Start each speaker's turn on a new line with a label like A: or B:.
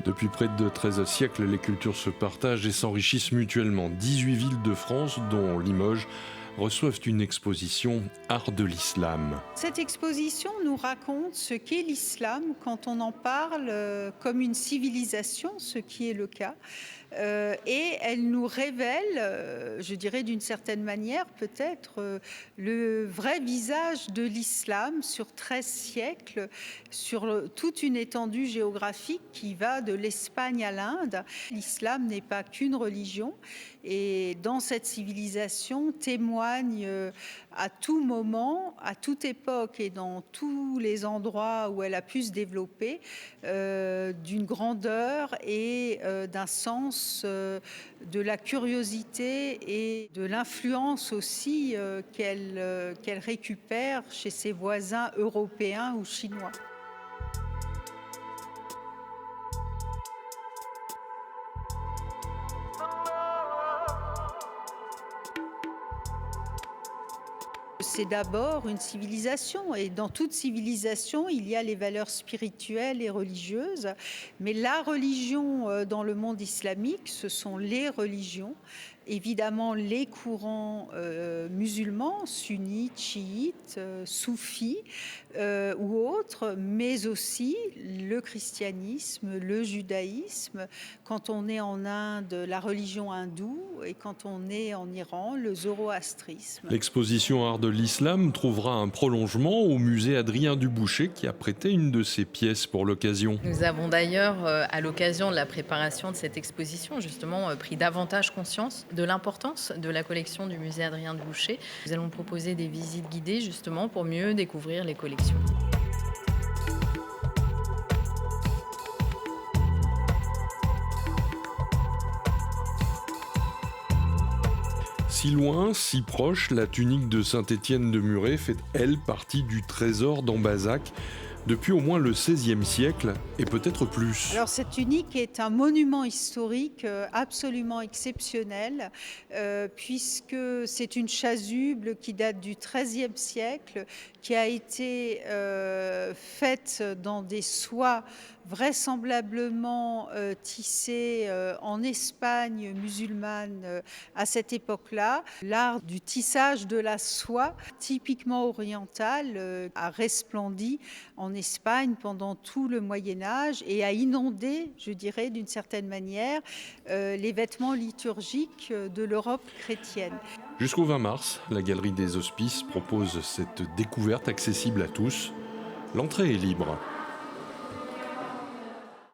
A: Depuis près de 13 siècles, les cultures se partagent et s'enrichissent mutuellement. 18 villes de France, dont Limoges, reçoivent une exposition Art de l'Islam.
B: Cette exposition nous raconte ce qu'est l'islam quand on en parle comme une civilisation, ce qui est le cas. Et elle nous révèle, je dirais d'une certaine manière peut-être, le vrai visage de l'islam sur 13 siècles, sur toute une étendue géographique qui va de l'Espagne à l'Inde. L'islam n'est pas qu'une religion et dans cette civilisation témoigne à tout moment, à toute époque et dans tous les endroits où elle a pu se développer, d'une grandeur et d'un sens de la curiosité et de l'influence aussi qu'elle récupère chez ses voisins européens ou chinois. C'est d'abord une civilisation et dans toute civilisation, il y a les valeurs spirituelles et religieuses. Mais la religion dans le monde islamique, ce sont les religions. Évidemment, les courants musulmans, sunnites, chiites, soufis ou autres, mais aussi le christianisme, le judaïsme. Quand on est en Inde, la religion hindoue et quand on est en Iran, le zoroastrisme.
A: L'exposition Art de l'Islam trouvera un prolongement au musée Adrien Dubouché qui a prêté une de ses pièces pour l'occasion.
C: Nous avons d'ailleurs, à l'occasion de la préparation de cette exposition, justement pris davantage conscience de l'importance de la collection du musée Adrien Dubouché. Nous allons proposer des visites guidées justement pour mieux découvrir les collections.
A: Si loin, si proche, la tunique de Saint-Étienne de Muret fait, elle, partie du trésor d'Ambazac depuis au moins le XVIe siècle et peut-être plus.
B: Alors cette tunique est un monument historique absolument exceptionnel puisque c'est une chasuble qui date du XIIIe siècle, qui a été faite dans des soies vraisemblablement tissées en Espagne musulmane à cette époque-là. L'art du tissage de la soie, typiquement orientale, a resplendi en Espagne pendant tout le Moyen-Âge et a inondé, je dirais, d'une certaine manière, les vêtements liturgiques de l'Europe chrétienne.
A: Jusqu'au 20 mars, la Galerie des Hospices propose cette découverte accessible à tous. L'entrée est libre.